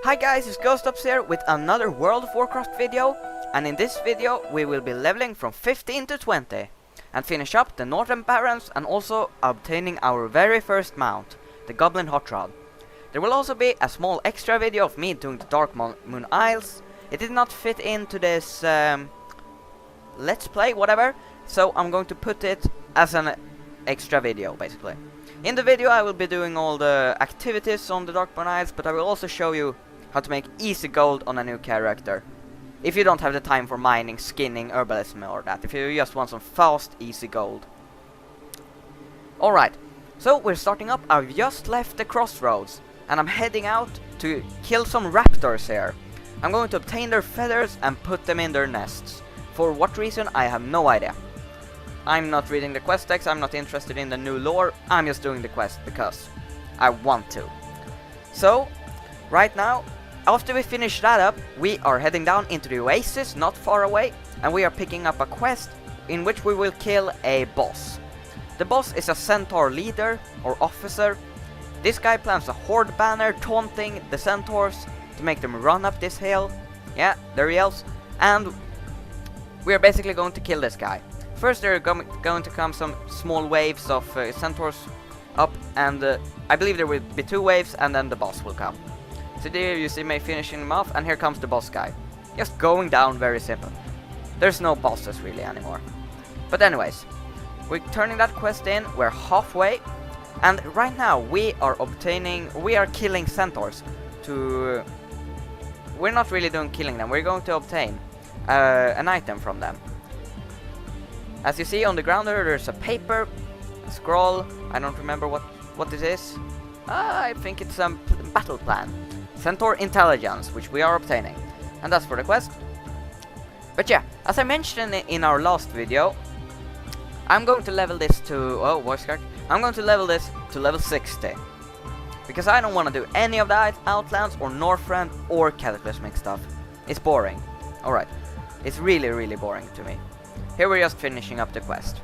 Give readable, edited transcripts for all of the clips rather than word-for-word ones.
Hi guys, it's GhostOps here with another World of Warcraft video, and in this video we will be leveling from 15 to 20 and finish up the Northern Barrens and also obtaining our very first mount, the Goblin Hot Rod. There will also be a small extra video of me doing the Darkmoon Isles. It did not fit into this let's play, whatever, so I'm going to put it as an extra video basically. In the video I will be doing all the activities on the Darkmoon Isles, but I will also show you how to make easy gold on a new character. If you don't have the time for mining, skinning, herbalism or that, if you just want some fast, easy gold. Alright, so we're starting up. I've just left the Crossroads and I'm heading out to kill some raptors here. I'm going to obtain their feathers and put them in their nests. For what reason, I have no idea. I'm not reading the quest text, I'm not interested in the new lore, I'm just doing the quest because I want to. So, right now, after we finish that up, we are heading down into the oasis, not far away, and we are picking up a quest in which we will kill a boss. The boss is a centaur leader, or officer. This guy plants a horde banner taunting the centaurs to make them run up this hill. Yeah, there he yells. And we are basically going to kill this guy. First there are going to come some small waves of centaurs up, and I believe there will be 2 waves and then the boss will come. So there you see me finishing him off, and here comes the boss guy. Just going down, very simple. There's no bosses really anymore. But anyways, we're turning that quest in, we're halfway, and right now we are killing centaurs to... We're not really doing killing them, we're going to obtain an item from them. As you see on the ground there's a paper, a scroll, I don't remember what this is. I think it's a battle plan. Centaur intelligence, which we are obtaining. And that's for the quest. But yeah, as I mentioned in our last video, I'm going to level this to... Oh, voice crack. I'm going to level this to level 60. Because I don't want to do any of the Outlands or Northrend or Cataclysmic stuff. It's boring. Alright. It's really, really boring to me. Here we're just finishing up the quest.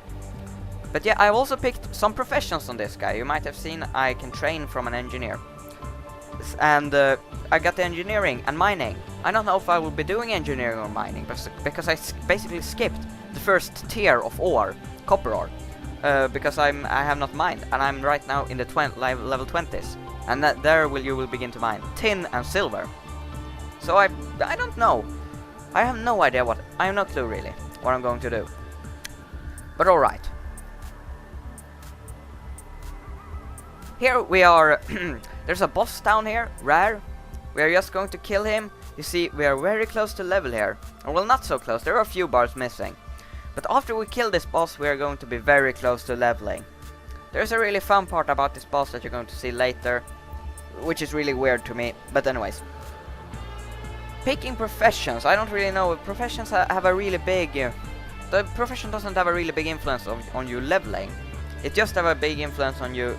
But yeah, I've also picked some professions on this guy. You might have seen I can train from an engineer. And I got the engineering and mining. I don't know if I will be doing engineering or mining, because I basically skipped the first tier of ore, copper ore. Because I have not mined, and I'm right now in the level 20s. And you will begin to mine tin and silver. So I don't know. I have no idea I have no clue really what I'm going to do. But alright. Here we are. There's a boss down here, rare. We are just going to kill him. You see, we are very close to level here. Or well, not so close, there are a few bars missing. But after we kill this boss, we are going to be very close to leveling. There's a really fun part about this boss that you're going to see later, which is really weird to me, but anyways. Picking professions, I don't really know. Professions have a really big... the profession doesn't have a really big influence on you leveling. It just have a big influence on you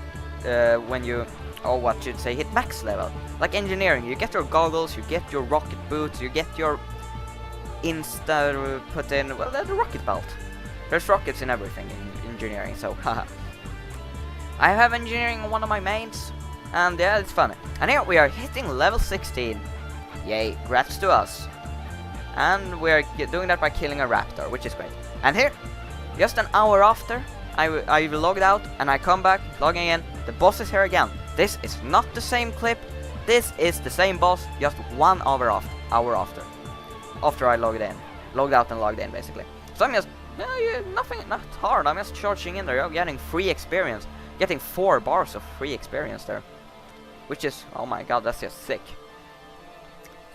when you, or what should say, hit max level. Like engineering, you get your goggles, you get your rocket boots, you get your put in, well, the rocket belt. There's rockets in everything in engineering, so haha. I have engineering on one of my mains, and yeah, it's funny. And here we are hitting level 16. Yay, grats to us. And we're doing that by killing a raptor, which is great. And here, just an hour after, I logged out and I come back, logging in. The boss is here again. This is not the same clip. This is the same boss, just 1 hour after. After I logged out and logged in basically. So I'm just, not hard. I'm just charging in there. You're getting free experience, getting 4 bars of free experience there, which is, oh my god, that's just sick.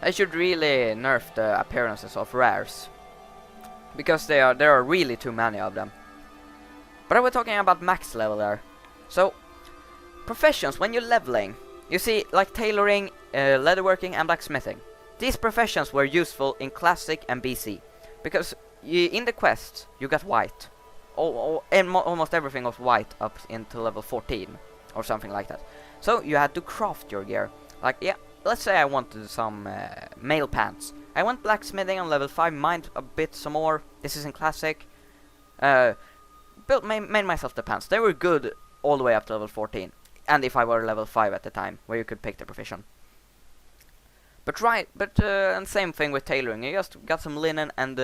I should really nerf the appearances of rares, because there are really too many of them. But I was talking about max level there. So, professions, when you're leveling, you see, like tailoring, leatherworking and blacksmithing. These professions were useful in Classic and BC, because in the quest, you got white. And almost everything was white up into level 14, or something like that. So, you had to craft your gear. Like, yeah. Let's say I wanted some mail pants. I went blacksmithing on level 5, mined a bit some more. This is in Classic. Made myself the pants. They were good all the way up to level 14. And if I were level 5 at the time, where you could pick the profession. And same thing with tailoring. You just got some linen and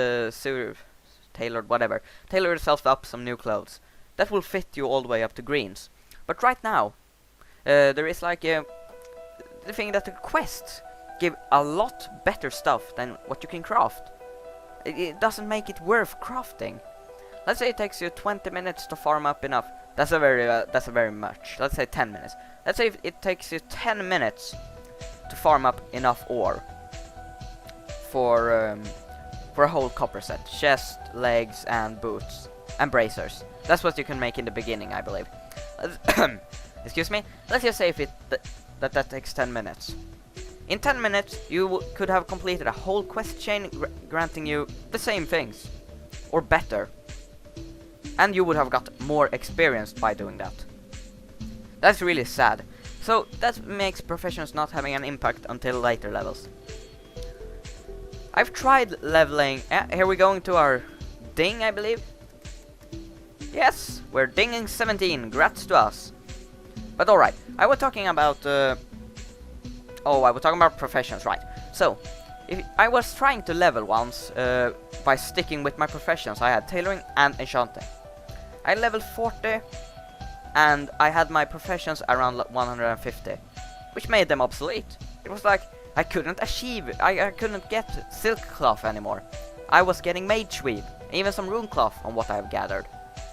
tailored whatever. Tailor yourself up some new clothes. That will fit you all the way up to greens. But right now, there is like the thing that the quests give a lot better stuff than what you can craft. It doesn't make it worth crafting. Let's say it takes you 20 minutes to farm up enough. That's a very much. Let's say 10 minutes. Let's say it takes you 10 minutes to farm up enough ore for a whole copper set. Chest, legs, and boots, and bracers. That's what you can make in the beginning, I believe. Excuse me. Let's just say if that takes 10 minutes. In 10 minutes, you could have completed a whole quest chain granting you the same things, or better. And you would have got more experience by doing that. That's really sad. So that makes professions not having an impact until later levels. I've tried leveling. Here we're going to our ding, I believe. Yes, we're dinging 17. Grats to us. But alright, I was talking about professions, right? So, if I was trying to level once by sticking with my professions. I had tailoring and enchanting. I leveled 40 and I had my professions around 150, which made them obsolete. It was like I couldn't get silk cloth anymore. I was getting mage weave, even some rune cloth on what I've gathered.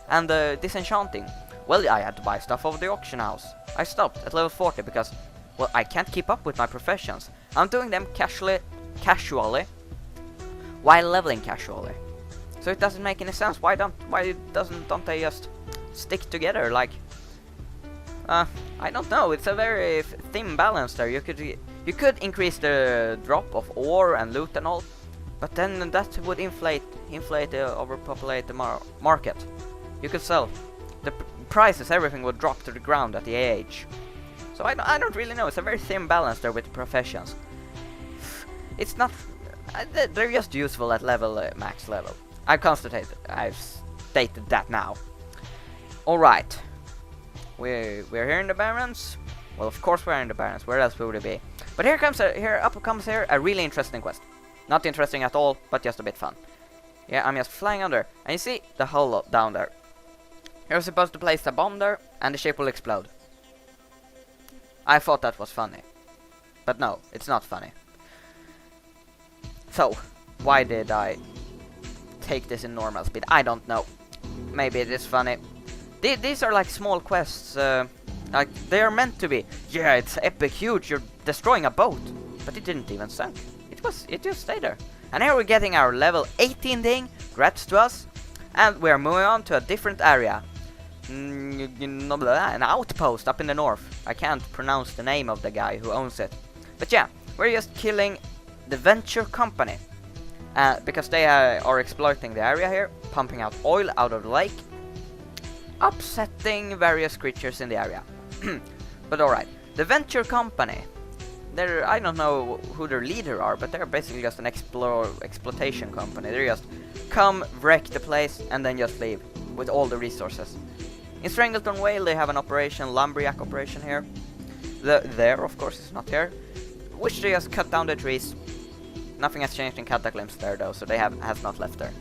And disenchanting, well, I had to buy stuff over the auction house. I stopped at level 40 because, well, I can't keep up with my professions. I'm doing them casually, while leveling casually. So it doesn't make any sense. Why don't they just stick together? Like, I don't know. It's a very thin balance there. You could increase the drop of ore and loot and all, but then that would inflate the overpopulated market. You could sell the prices, everything would drop to the ground at the age. So I don't really know. It's a very thin balance there with the professions. It's not. They're just useful at max level. I've stated that now. Alright. We're here in the Barrens. Well, of course we're in the Barrens. Where else would it be? But here comes a really interesting quest. Not interesting at all, but just a bit fun. Yeah, I'm just flying under. And you see the hole down there. You're supposed to place a bomb there, and the ship will explode. I thought that was funny. But no, it's not funny. So, why did I take this in normal speed? I don't know. Maybe it is funny. These are like small quests. Like they are meant to be. Yeah, it's epic, huge. You're destroying a boat, but it didn't even sink. It just stayed there. And here we're getting our level 18 ding. Grats to us. And we're moving on to a different area. An outpost up in the north. I can't pronounce the name of the guy who owns it. But yeah, we're just killing the Venture Company. Because they are exploiting the area here, pumping out oil out of the lake, upsetting various creatures in the area. But alright, the Venture Company, I don't know who their leader are, but they're basically just an exploitation company. They just come, wreck the place, and then just leave with all the resources. In Strangleton Vale they have an lumberjack operation here. There, of course, is not here, which they just cut down the trees. Nothing has changed in Cataclysms there though, so they has not left there.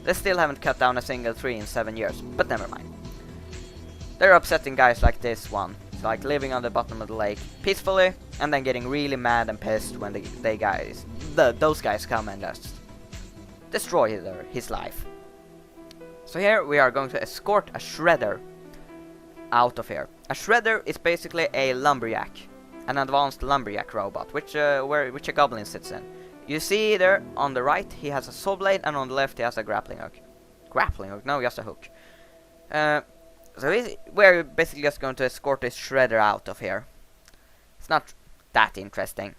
They still haven't cut down a single tree in 7 years, but never mind. They're upsetting guys like this one. It's like living on the bottom of the lake peacefully, and then getting really mad and pissed when those guys come and just destroy his life. So here we are going to escort a shredder out of here. A shredder is basically a lumberjack, an advanced lumberjack robot, which a goblin sits in. You see there on the right he has a saw blade, and on the left he has a grappling hook. Grappling hook? No, just a hook. So we're basically just going to escort this shredder out of here. It's not that interesting.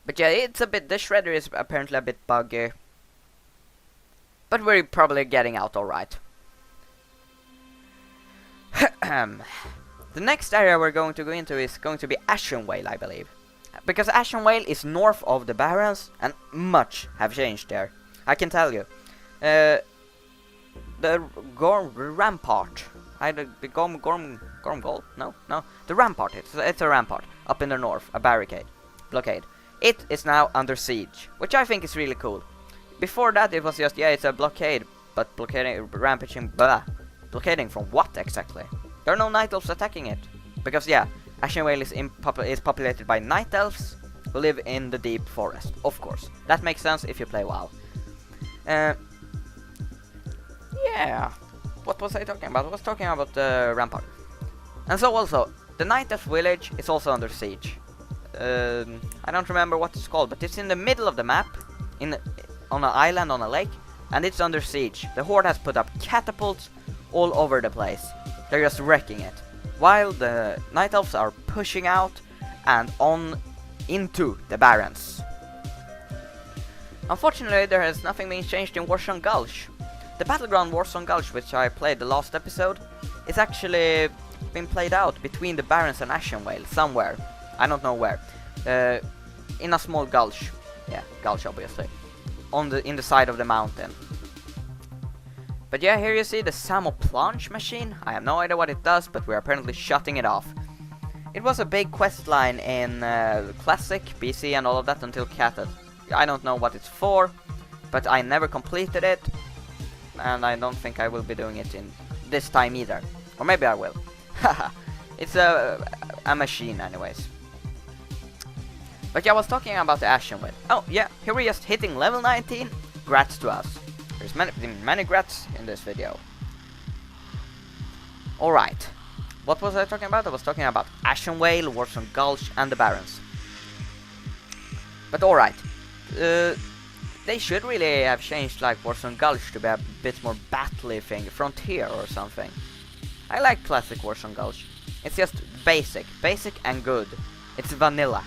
But yeah, the shredder is apparently a bit buggy. But we're probably getting out alright. The next area we're going to go into is going to be Ashen Vale, I believe. Because Ashen Vale is north of the Barrens, and much have changed there. I can tell you. The rampart The Gormgol? No. The rampart. It's a rampart up in the north, a blockade. It is now under siege, which I think is really cool. Before that, it was just it's a blockade, but blockading from what exactly? There are no night elves attacking it, because Ashen Vale is populated by night elves who live in the deep forest. Of course, that makes sense if you play WoW. What was I talking about? I was talking about the rampart. And so also, the Night Elf village is also under siege. I don't remember what it's called, but it's in the middle of the map, on an island on a lake, and it's under siege. The Horde has put up catapults all over the place. They're just wrecking it. While the Night Elves are pushing out and on into the Barrens. Unfortunately, there has nothing been changed in Warsong Gulch. The battleground Warsong Gulch, which I played the last episode, is actually been played out between the Barrens and Ashen Vale, somewhere. I don't know where. In a small gulch. Yeah, gulch obviously. In the side of the mountain. But yeah, here you see the Samo Planche machine. I have no idea what it does, but we're apparently shutting it off. It was a big quest line in Classic, BC and all of that until Catted. I don't know what it's for, but I never completed it. And I don't think I will be doing it in this time either. Or maybe I will. Haha. It's a machine anyways. But yeah, I was talking about the Ashen Vale. Oh yeah, here we're just hitting level 19. Grats to us. There's many grats in this video. Alright. What was I talking about? I was talking about Ashen Vale, Warsong Gulch and the Barrens. But alright. They should really have changed like Warsong Gulch to be a bit more battle-y thing, Frontier or something. I like classic Warsong Gulch. It's just basic and good. It's vanilla.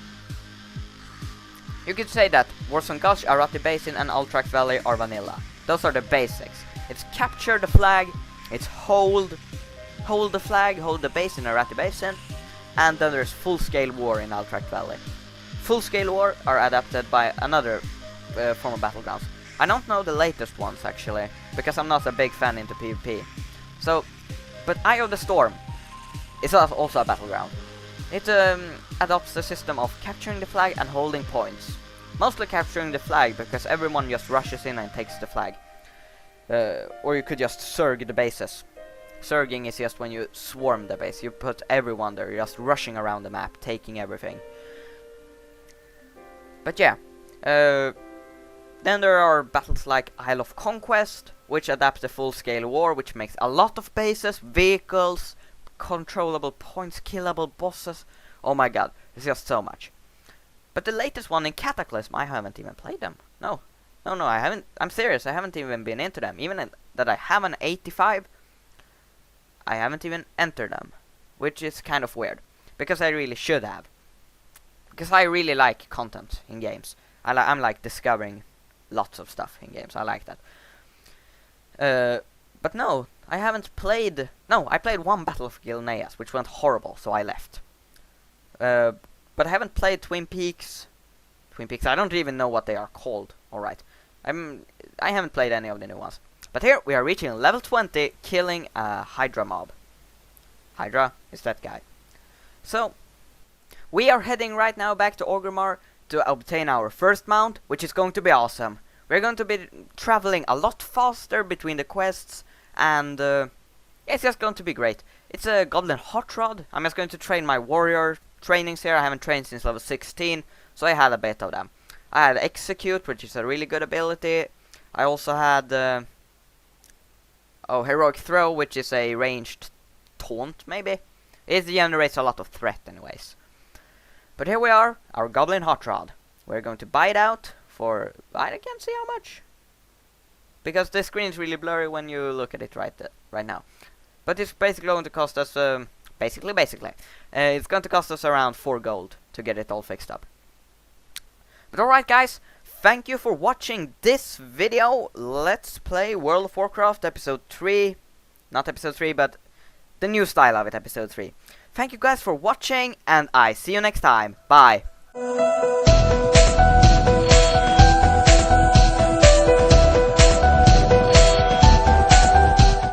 You could say that Warsong Gulch, Arati Basin and Ultrax Valley are vanilla. Those are the basics. It's capture the flag, it's hold the flag, hold the base in Arati Basin, and then there's full-scale war in Ultrax Valley. Full-scale war are adapted by another form of battlegrounds. I don't know the latest ones actually, because I'm not a big fan into PvP. So, but Eye of the Storm is also a battleground. It adopts the system of capturing the flag and holding points. Mostly capturing the flag because everyone just rushes in and takes the flag. Or you could just surge the bases. Surging is just when you swarm the base. You put everyone there, you're just rushing around the map, taking everything. But yeah. Then there are battles like Isle of Conquest, which adapts the full-scale war, which makes a lot of bases, vehicles, controllable points, killable bosses. Oh my god, it's just so much. But the latest one in Cataclysm, I haven't even played them. No, I haven't. I'm serious, I haven't even been into them. Even that I have an 85, I haven't even entered them. Which is kind of weird, because I really should have. Because I really like content in games. I'm like discovering lots of stuff in games. I like that. But no, I haven't played... No, I played one Battle of Gilneas, which went horrible, so I left. But I haven't played Twin Peaks. I don't even know what they are called. Alright. I haven't played any of the new ones. But here, we are reaching level 20, killing a Hydra mob. Hydra is that guy. So, we are heading right now back to Orgrimmar to obtain our first mount, which is going to be awesome. We're going to be traveling a lot faster between the quests, and it's just going to be great. It's a goblin hot rod. I'm just going to train my warrior trainings here. I haven't trained since level 16, so I had a bit of them. I had execute, which is a really good ability. I also had heroic throw, which is a ranged taunt, maybe. It generates a lot of threat anyways. But here we are, our goblin hot rod. We're going to buy it out for... I can't see how much. Because the screen is really blurry when you look at it right now. But it's basically going to cost us... basically. It's going to cost us around 4 gold to get it all fixed up. But alright guys, thank you for watching this video. Let's play World of Warcraft episode 3. Not episode 3, but the new style of it, episode 3. Thank you guys for watching, and I see you next time. Bye.